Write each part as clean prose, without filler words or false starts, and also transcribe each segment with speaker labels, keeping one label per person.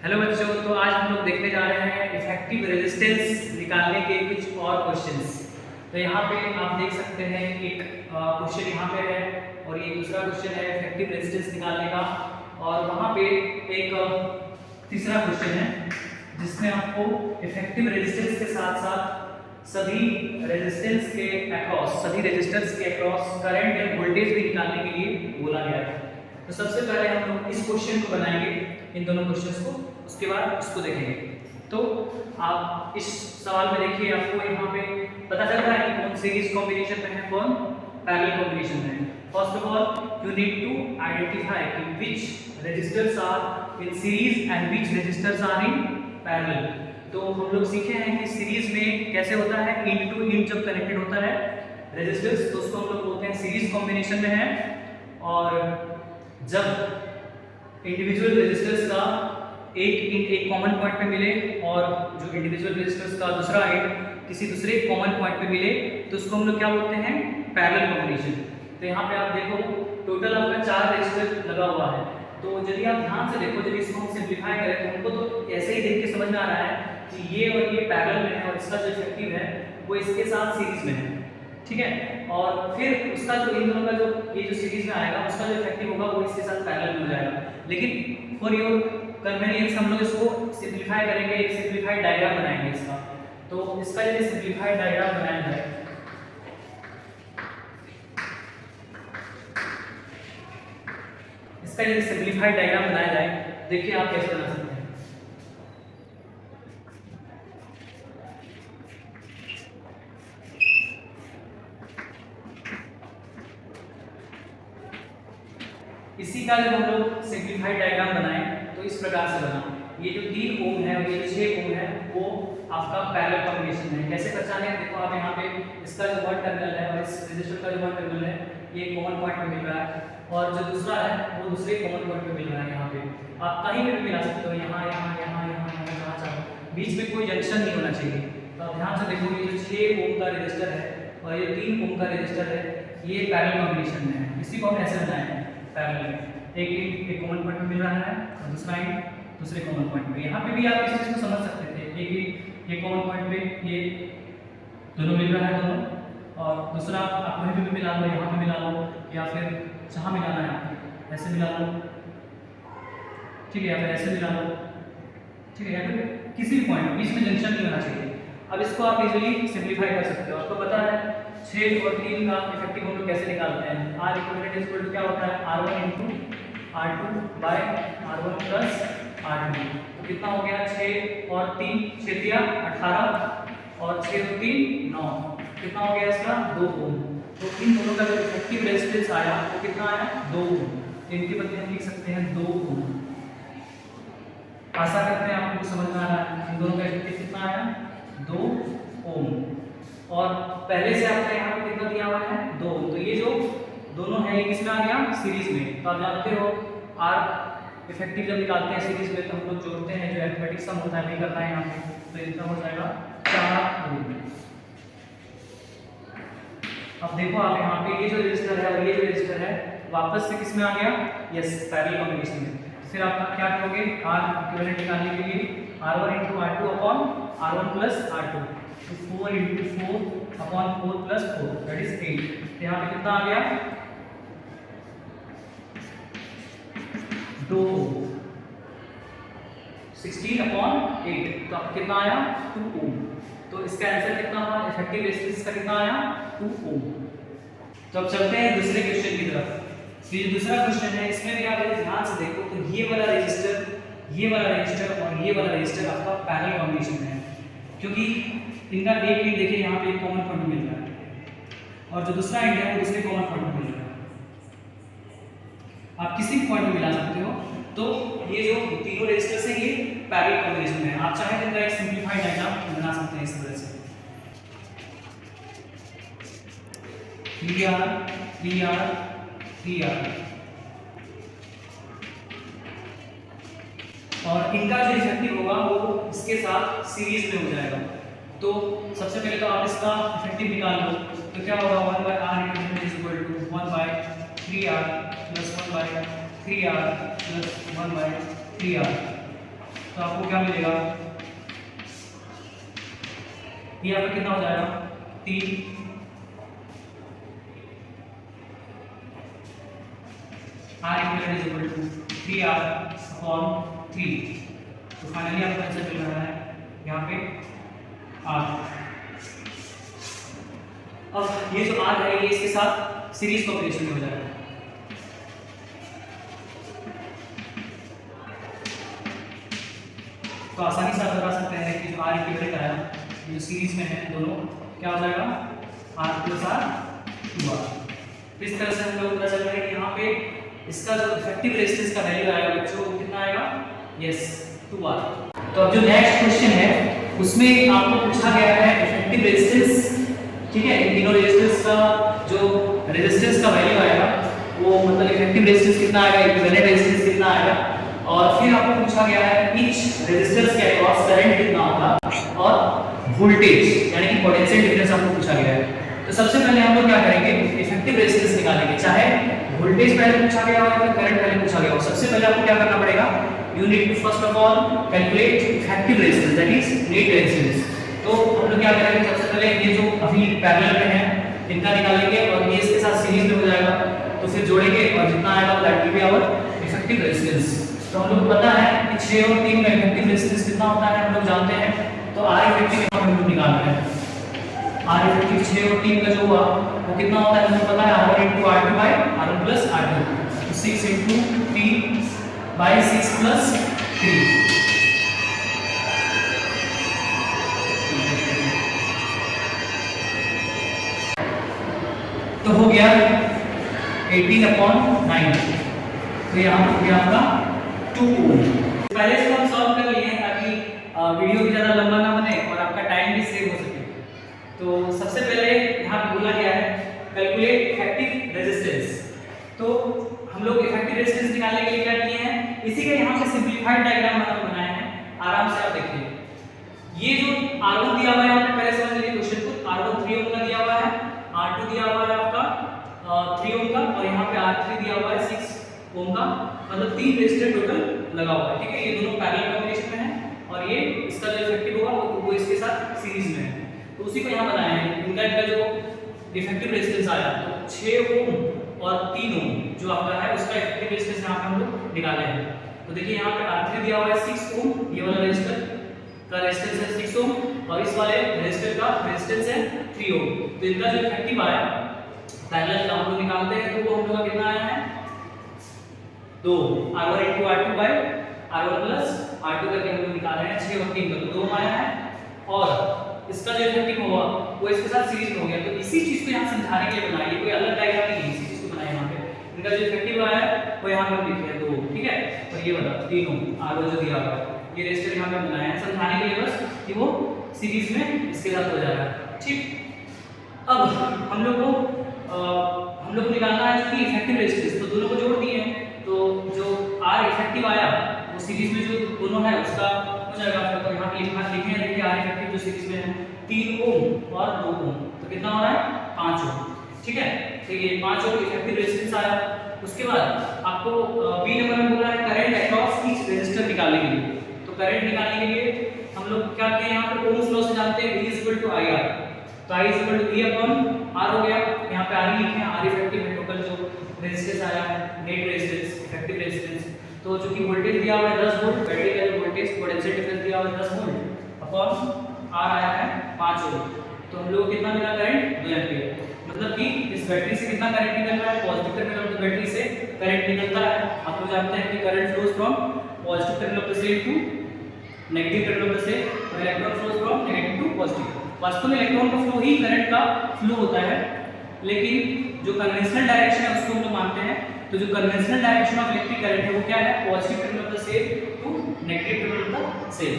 Speaker 1: Hello बच्चों, तो आज हम लोग देखने जा रहे हैं इफेक्टिव रेजिस्टेंस निकालने के कुछ और क्वेश्चंस। तो यहाँ पे आप देख सकते हैं एक क्वेश्चन यहाँ पे है और ये दूसरा क्वेश्चन है इफेक्टिव रेजिस्टेंस निकालने का, और वहाँ पे एक तीसरा क्वेश्चन है जिसमें आपको इफेक्टिव रेजिस्टेंस के साथ साथ सभी रेजिस्टेंस के अक्रॉस, सभी रेजिस्टेंस के अक्रॉस करंट या वोल्टेज भी निकालने के लिए बोला गया है। तो सबसे पहले हम लोग इस क्वेश्चन को बनाएंगे, इन दोनों क्वेश्चंस को, उसके बाद इसको देखेंगे। तो आप इस सवाल में देखिए, आपको यहाँ पे पता चल रहा है कि कौन सीरीज कॉम्बिनेशन में है, कौन पैरेलल कॉम्बिनेशन में है। First of all you need to identify कि which resistors are in series and which resistors are in parallel. तो हम लोग सीखे हैं कि सीरीज में कैसे होता है, इंट टू इंट जब कनेक्टेड होता है रेजिस्टर्स, तो उसको हम लोग बोलते हैं सीरीज कॉम्बिनेशन में है। और जब इंडिविजुअल रेजिस्टर्स का एक कॉमन पॉइंट पे मिले और जो इंडिविजुअल रेजिस्टर्स का दूसरा एंड किसी दूसरे कॉमन पॉइंट पे मिले, तो उसको हम लोग क्या बोलते हैं, पैरेलल कॉम्बिनेशन। तो यहाँ पे आप देखो टोटल आपका 4 रेजिस्टर लगा हुआ है। तो यदि आप ध्यान से देखो, जब इसको हम सिंप्लीफाई करें तो हमको तो ऐसे ही देख के समझ में आ रहा है कि ये और ये पैरेलल में है और इसका जो इफेक्टिव है वो इसके साथ सीरीज में है, ठीक है। और फिर उसका जो इन दोनों का जो ये जो सीरीज में आएगा उसका जो इफेक्टिव होगा वो इसके साथ पैरेलल में हो जाएगा। लेकिन फॉर योर कन्वीनियंस हम लोग इसको सिंप्लीफाई करेंगे, एक सिंप्लीफाइड डायग्राम बनाएंगे इसका। तो इसका यदि सिंप्लीफाइड डायग्राम बनाया जाए, इसका यदि सिंप्लीफाइड डायग्राम बनाया जाए, देखिए आप कैसे बना सकते हैं। इसी का जब हम लोग सिंप्लीफाइड डायग्राम बनाएं तो इस प्रकार से बना। ये जो 3 ओम है और ये जो 6 ओम है वो आपका पैरेलल कॉम्बिनेशन है। कैसे पहचाने, देखो आप यहाँ पे इसका जो 1 टर्मिनल है और इस रेजिस्टर का जो 1 टर्मिनल है ये कॉमन पॉइंट पे मिल रहा है, और जो दूसरा है वो दूसरे कॉमन पॉइंट पे मिल रहा है। यहाँ पे आप कहीं भी मिला सकते हो, यहाँ यहाँ यहाँ यहाँ यहाँ चाहो, बीच में कोई जंक्शन नहीं होना चाहिए। तो आप ध्यान से देखो, ये जो 6 ओम का रेजिस्टर है और ये 3 ओम का रेजिस्टर है, ये पैरेलल कॉम्बिनेशन में है। इसी को हम ऐसे बनाए पैरेलल में, एक कॉमन पॉइंट पे मिल रहा है और दूसरा एक दूसरे कॉमन पॉइंट पे। यहाँ पे भी आप इस चीज को समझ सकते थे, एक कॉमन पॉइंट पे ये दोनों मिल रहा है दोनों, और दूसरा आप कहीं भी मिला लो, यहाँ पे मिला लो या फिर जहाँ मिलाना है आपको ऐसे मिला लो, ठीक है, या फिर ऐसे मिला लो, ठीक है, या फिर किसी भी पॉइंट बीच में जंक्शन नहीं होना चाहिए। अब इसको आप इजीली सिंप्लीफाई कर सकते हो। आपको पता है 6 और 3 का इफेक्टिव हम लोग कैसे निकालते हैं। R equivalent is equal to क्या होता है, R1 × R2 bye R1 plus R2। तो कितना हो गया, 6 और 3, 6 × 18 और 6 और 3 9, कितना हो गया इसका 2 ओम। तो इन दोनों का जो इफेक्टिव रेजिस्टेंस आया वो कितना आया, 2 ओम। इनके बदले हम लिख सकते हैं 2 ओम। आशा करते हैं आपको समझ में आ रहा है। इन दोनों का इफेक्टिव कितना आया, 2 ओम। और पहले से आपका यहाँ पे कितना दिया हुआ है, 2 ओम। तो ये जो दोनों है ये किसमें आ गया, सीरीज में। तो आप जानते हो R इफेक्टिव जब निकालते हैं सीरीज में तो हम लोग जोड़ते हैं, जो अरिथमेटिक सम होता है वही करना है यहाँ पे। तो इतना हो जाएगा 4 ओम। अब देखो आप यहाँ पे ये जो रजिस्टर है और ये जो रजिस्टर है वापस से किसमें आ गया, यस, पैरेलल कॉम्बिनेशन में। फिर आप क्या करोगे, R इक्विवेलेंट निकालने के लिए R1 × R2 upon R1 plus R2, तो 4 × 4 अपॉन 4 प्लस 4 दैट इज 8। यहाँ पे कितना आ गया, 2 16 अपॉन 8, तो आपको कितना आया, 2 ओम। तो इसका आंसर कितना हुआ, इफेक्टिव रेजिस्टेंस का कितना आया, 2 ओम। तो अब चलते हैं दूसरे क्वेश्चन की तरफ। ये जो दूसरा क्वेश्चन है इसमें भी आप ध्यान से देखो तो ये वाला रजिस्टर, ये वाला रजिस्टर और ये वाला रजिस्टर आपका पैरेलल कॉम्बिनेशन में है, क्योंकि इनका एक एंड देखिए यहाँ पे एक कॉमन पॉइंट मिल रहा है और जो दूसरा एंड है वो दूसरे कॉमन पॉइंट में मिल रहा है। आप किसी भी पॉइंट में मिला सकते हो। तो ये जो तीनों रजिस्टर्स हैं ये पैरेलल कॉम्बिनेशन में है। आप चाहे तो इनका एक सिंप्लीफाइड डायग्राम बना सकते हैं इस तरह से, 3R 3R 3R, और इनका जो इफेक्टिव होगा वो इसके साथ सीरीज में हो जाएगा। तो सबसे पहले तो आप इसका इफेक्टिव निकाल लो, तो क्या होगा, 1/R is equal to 1/3R plus 1/3R plus 1/3R। तो आपको क्या मिलेगा, ये आपका कितना हो जाएगा 3 R equivalent is equal to 3R/3। तो फाइनली आपका आंसर मिल रहा है यहाँ पे R। अब ये जो R है ये इसके साथ सीरीज कॉम्बिनेशन में हो जाएगा। तो आसानी से आप बता सकते हैं कि जो R इक्विवेलेंट आया जो सीरीज में है दोनों क्या हो जाएगा R + R 2R। इस तरह से हम लोग पता चल रहा है कि यहाँ पे इसका जो इफेक्टिव रेजिस्टेंस का वैल्यू आएगा बच्चों वो कितना आएगा, यस 2R। तो अब जो नेक्स्ट क्वेश्चन है उसमें आपको पूछा गया है इफेक्टिव रेजिस्टेंस, ठीक है, इन तीनों रेजिस्टेंस का जो रेजिस्टेंस का वैल्यू आएगा वो मतलब इफेक्टिव रेजिस्टेंस कितना आएगा, इक्विवेलेंट रेजिस्टेंस कितना आएगा, और फिर आपको पूछा गया है ईच रेजिस्टेंस के अक्रॉस करंट कितना होगा और वोल्टेज यानी कि पोटेंशियल डिफरेंस आपको पूछा गया है। तो सबसे पहले हम लोग क्या करेंगे, इफेक्टिव रेजिस्टेंस निकालेंगे, चाहे वोल्टेज पहले पूछा गया हो या फिर करंट पहले पूछा गया हो। सबसे पहले आपको क्या करना पड़ेगा, you need to first of all calculate effective resistance that is net resistance. तो हम लोग क्या करेंगे, सबसे पहले ये जो अभी पैरेलल में है इनका निकालेंगे और ये इसके साथ सीरीज में हो जाएगा, तो फिर जोड़ेंगे और जितना आएगा that will be our effective resistance. तो हम लोग पता है कि 6 और 3 में इफेक्टिव रेजिस्टेंस कितना होता है हम लोग जानते हैं, तो R इफेक्टिव हम लोग निकाल रहे हैं। R इफेक्टिव 6 और 3 का जो हुआ वो कितना होता है हमें पता है, R1 × R2 / R1 + R2, तो 6 × 3/6 + 3। तो हो गया 18/9। तो यहाँ हो गया आपका 2 ओम। पहले से हम सॉल्व कर लिए हैं ताकि वीडियो भी ज़्यादा लंबा ना बने और आपका टाइम भी सेव हो सके। तो सबसे पहले यहाँ पे बोला गया है कैलकुलेट इफेक्टिव रेजिस्टेंस। तो हम लोग इफेक्टिव रेजिस्टेंस निकालने के लिए क्या किए हैं, इसी का यहाँ पे सिंपलीफाइड डायग्राम हम बनाए हैं, आराम से आप देखिए। ये जो R1 दिया हुआ है यहाँ पे पहले समझ लीजिए क्वेश्चन को, R1 3 ओम का दिया हुआ है, R2 दिया हुआ है आपका 3 ओम का, और यहाँ पे R3 दिया हुआ है 6 ओम का, मतलब 3 रेजिस्टर टोटल लगा हुआ है, ठीक है। ये दोनों पैरेलल कॉम्बिनेशन में है और ये इसका जो इफेक्टिव होगा वो इसके साथ सीरीज में है, तो उसी को यहाँ बनाया है। इनका जो इफेक्टिव रेजिस्टेंस आया तो 6 ओम और 3 ओम जो आपका है उसका इफेक्टिव रेजिस्टेंस यहाँ पे हम लोग निकाले हैं। तो देखिए यहाँ पे R3 दिया हुआ है 6 ओम, ये वाला रेजिस्टर का रेजिस्टेंस है 6 ओम और इस वाले रेजिस्टर का रेजिस्टेंस है 3 ओम। तो इनका जो इफेक्टिव आया पैरेलल का हम लोग निकालते हैं, तो वो हम लोग का कितना आया है 2 R1 × R2 / R1 + R2 करके हम लोग निकाल रहे हैं 6 और 3 का, तो 2 आया है और इसका जो इफेक्टिव हुआ वो इसके साथ सीरीज में हो गया। तो इसी चीज को यहाँ समझाने के लिए बनाई, कोई अलग डायग्राम नहीं है, इसी चीज को बनाया यहाँ पे। इनका जो इफेक्टिव आया है वो यहाँ पर लिखे हैं 2, ठीक है, और ये वाला 3 ओम R1 जो दिया हुआ है ये रेजिस्टर यहाँ पे बनाया है समझाने के लिए बस कि वो सीरीज में इसके साथ हो जाएगा, ठीक। अब हम लोग को निकालना है कि इफेक्टिव रेजिस्टेंस, तो दोनों को जोड़ दिए हैं, तो जो R इफेक्टिव आया वो सीरीज में जो दोनों है उसका हो जाएगा। तो यहाँ पे लिखे हैं देखिए R इफेक्टिव जो सीरीज में है 3 ओम और 2 ओम, तो कितना हो रहा है 5 ओम, ठीक है। तो ये 5 ओम इफेक्टिव रेजिस्टेंस आया। उसके बाद आपको बी नंबर में बोला है करंट अक्रॉस ईच रेजिस्टर निकालने के लिए। तो करंट निकालने के लिए हम लोग क्या किए, यहाँ पे ओम्स लॉ से जानते हैं V = IR, तो I = V/R हो गया। यहाँ पे R लिखे हैं, R इफेक्टिव है, टोटल जो रेजिस्टेंस आया है नेट रेजिस्टेंस इफेक्टिव रेजिस्टेंस। तो जो कि वोल्टेज दिया हुआ है 10 वोल्ट, बैटरी का जो वोल्टेज पोटेंशियल डिफरेंस दिया हुआ है 10 वोल्ट अपॉन R आया है 5 ओम, तो हम लोग कितना मिला करंट 2 एम्पीयर। मतलब कि इस बैटरी से कितना करंट निकल रहा है, positive terminal of the battery से करंट निकलता है। आप लोग जानते हैं कि current flows from positive terminal of the cell to negative terminal of the cell, और electron flows from negative to positive. वास्तव में इलेक्ट्रॉन का फ्लो ही करंट का फ्लो होता है, लेकिन जो कन्वेंशनल डायरेक्शन है उसको हम लोग मानते हैं। तो जो conventional direction of electric current है वो क्या है, positive terminal of the cell to negative terminal of the cell.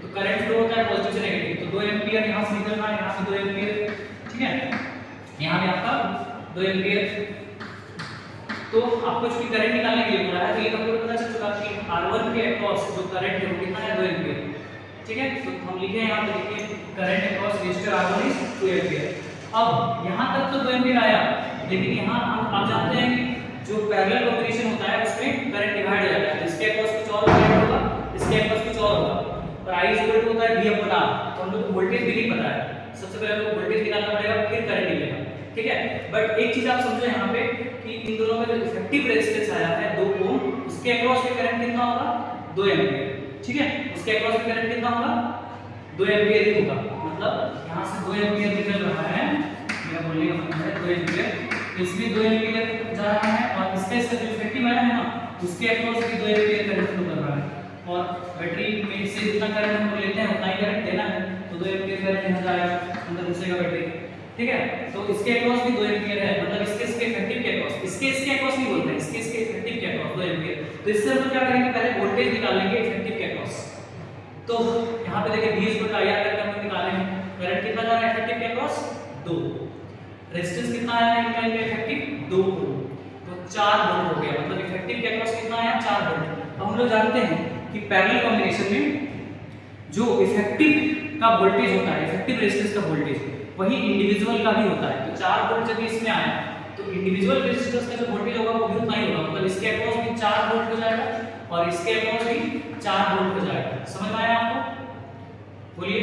Speaker 1: तो करंट फ्लो होता है पॉजिटिव से नेगेटिव, तो 2 एम्पीयर यहां से निकल रहा है, यहां से 2 एम्पीयर, ठीक है, यहां पे आपका 2 एम्पीयर। तो आपको जो करंट निकालने के लिए बोला है, तो ये आपको पता चल चुका कि R1 के अक्रॉस जो करंट है वो कितना है 2 एम्पीयर, ठीक है। तो हम लिखे हैं यहाँ पे देखिए current across resistor R1 = 2 ampere. अब यहाँ तक तो 2 एम्पीयर आया, लेकिन यहाँ हम आप जानते हैं कि जो पैरेलल कॉम्बिनेशन होता है उसमें करंट डिवाइड हो जाता है, इसके अक्रॉस कुछ और करंट होगा, इसके अक्रॉस कुछ कुछ और होगा, और I इक्वल टू होता है V अपॉन R। तो हम लोग को वोल्टेज भी नहीं पता है, सबसे पहले हमको वोल्टेज निकालना पड़ेगा, फिर करंट निकलेगा, ठीक है। बट एक चीज आप समझो यहाँ पे कि इन दोनों में जो इफेक्टिव रेजिस्टेंस आया है 2 ओम, उसके अक्रॉस में करंट कितना होगा 2 एम्पीयर, ठीक है। उसके अक्रॉस में करंट कितना होगा 2 एम्पीयर ही होगा, मतलब यहाँ से 2 एम्पीयर निकल रहा है, मेरा बोलने का मतलब है 2 एम्पीयर, इसमें 2 एम्पीयर जा रहा है, और इसके जो इफेक्टिव आया है ना उसके अक्रॉस भी 2 एम्पीयर करंट फ्लो कर रहा है, और बैटरी में से जितना करंट हम लेते हैं उतना ही करंट देना है, तो 2 एम्पीयर करंट यहाँ जाएगा, अंदर घुसेगा बैटरी, ठीक है। तो इसके अक्रॉस भी 2 एम्पीयर है, मतलब इसके इफेक्टिव के अक्रॉस, इसके अक्रॉस नहीं बोलते हैं, इसके इफेक्टिव के अक्रॉस 2 एम्पीयर। तो इससे हम क्या करेंगे, पहले वोल्टेज निकाल लेंगे इफेक्टिव के अक्रॉस। तो यहाँ पे देखिए V इक्वल टू IR करके हम निकाले हैं, करंट कितना जा रहा है इफेक्टिव के अक्रॉस 2, रेजिस्टेंस कितना आया है इनका इफेक्टिव 2 ओम, तो 4 वोल्ट हो गया, मतलब इफेक्टिव के अक्रॉस कितना आया 4 वोल्ट। अब हम लोग जानते हैं कि पैरेलल कॉम्बिनेशन में जो इफेक्टिव का वोल्टेज होता है, इफेक्टिव रेजिस्टेंस का वोल्टेज वही इंडिविजुअल का भी होता है, तो 4 वोल्ट जब इसमें आया तो इंडिविजुअल रेजिस्टेंस का जो वोल्टेज होगा वो भी उतना ही होगा, मतलब इसके अक्रॉस भी 4 वोल्ट हो जाएगा और इसके अक्रॉस भी 4 वोल्ट हो जाएगा। समझ में आया आपको, बोलिए।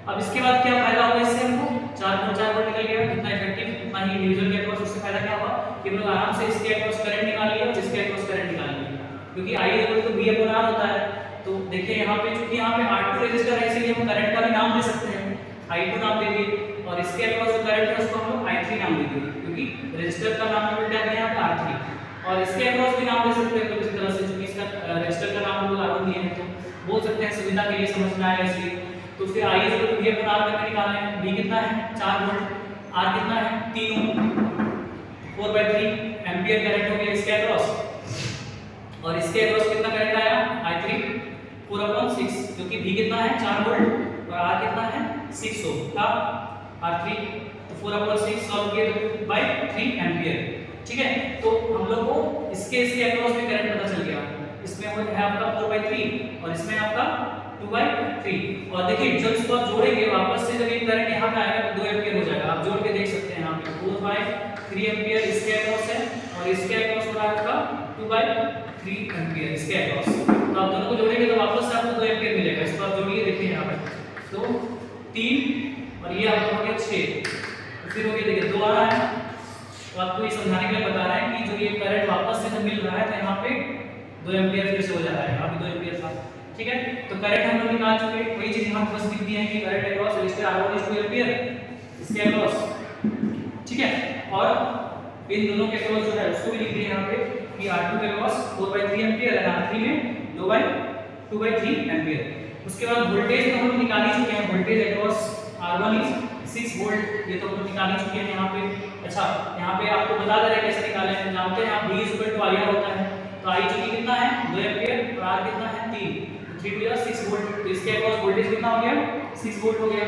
Speaker 1: अब इसके बाद क्या फायदा होगा इससे हमको, 4 वोल्ट निकल गया, जितना इफेक्टिव उतना ही इंडिविजुअल के अक्रॉस, उससे फायदा क्या होगा कि हम लोग आराम से इसके अक्रॉस करंट निकाल लिया और इसके अक्रॉस करंट निकाल लिया, क्योंकि I equal to V upon R होता है। तो देखिए यहाँ पे चूंकि यहाँ पे R2 रेजिस्टर है इसलिए हम करंट का भी नाम दे सकते हैं, I2 नाम दे दिए, और इसके अक्रॉस जो करंट है उसको हम लोग I3 नाम दे दिए, क्योंकि रेजिस्टर का नाम हम लोग क्या दिया है R3, और इसके अक्रॉस भी नाम दे सकते हैं तो इसी तरह से, क्योंकि इसका रेजिस्टर का नाम हम लोग R1 दिए हैं तो बोल सकते हैं, सुविधा के लिए समझ में आएगा इसलिए। तो फिर I equal to V upon R करके निकालना है, V कितना है 4 वोल्ट, R कितना है 3 ओम, 4/3 एम्पीयर करंट हो गया इसके अक्रॉस, और इसके अक्रॉस कितना करंट आया I3 4/6, क्योंकि V कितना है 4 वोल्ट और R कितना है 6 ओम का R3, तो 4/6 सॉल्व किए तो बाय 3 एम्पीयर, ठीक है। तो हम लोग को इसके अक्रॉस में करंट पता चल गया, इसमें वो है आपका 4/3 और इसमें आपका 2/3, और देखिए जब इसको आप जोड़ेंगे वापस से, जब ये करंट यहाँ पे आएगा तो 2 एम्पीयर हो जाएगा, आप जोड़ के देख सकते हैं यहाँ पे 4/3 एम्पीयर इसके अक्रॉस है और इसके अक्रॉस हो रहा है आपका 2/3 एम्पीयर इसके अक्रॉस, तो आप दोनों को जोड़ेंगे तो वापस से आपको 2 एम्पीयर मिलेगा। इसको आप जोड़िए, देखिए यहाँ पे तो 3 और ये आपका हो गया 6, फिर हो गया देखिए 2 आ रहा है, तो आपको ये समझाने के लिए बता रहे हैं कि जो ये करंट वापस से जब मिल रहा है तो यहाँ पे 2 एम्पीयर फिर से हो जा रहा है, यहाँ पे 2 एम्पीयर था, ठीक है। तो करंट हम लोग निकाल चुके, वही चीज यहाँ बस लिख दी है कि current across resistor R1 is 2 ampere इसके अक्रॉस, ठीक है, और इन दोनों के अक्रॉस जो है उसको भी लिख दिए यहाँ पे कि R2 के अक्रॉस 4/3 एम्पीयर और R3 में 2/3 एम्पीयर। उसके बाद वोल्टेज तो हम लोग निकाल ही चुके हैं, voltage across R1 is 6 volt, ये तो हम लोग निकाल ही चुके हैं यहाँ पे। अच्छा, यहाँ पे आपको बता दे रहे हैं कैसे निकालें, हम जानते हैं आप V इक्वल टू IR होता है, तो I चूंकि कितना है 2 एम्पीयर और R कितना है 3, तो 3 to 6 वोल्ट, तो इसके अक्रॉस वोल्टेज कितना हो गया 6 वोल्ट हो गया।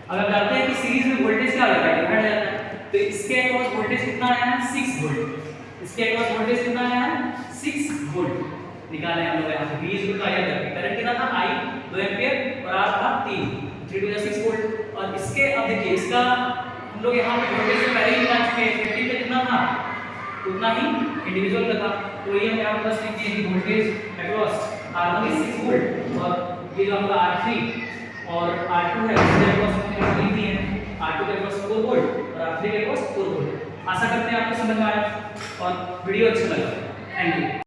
Speaker 1: अगर जानते हैं कि सीरीज में वोल्टेज क्या होता है डिवाइड जाता है, तो इसके अक्रॉस वोल्टेज कितना आया है 6 वोल्ट, इसके अक्रॉस वोल्टेज कितना आया है 6 वोल्ट निकाले हम लोग यहाँ पे V इक्वल टू IR करके। करंट कितना था I 2 एम्पीयर और R था 3 to 6 वोल्ट, और इसके अब देखिए इसका हम लोग यहाँ पे वोल्टेज से पहले ही निकाल चुके हैं, इफेक्टिव पे कितना था उतना ही इंडिविजुअल का था, तो ये हम यहाँ पर लिख दिए कि voltage across R1 is 6 volt और ये जो आपका R3 और R2 है उसके अक्रॉस हमने लिख दिए हैं, R2 के अक्रॉस 4 वोल्ट और R3 के अक्रॉस 4 वोल्ट। आशा करते हैं आपको समझ में आया और वीडियो अच्छा लगा। Thank you.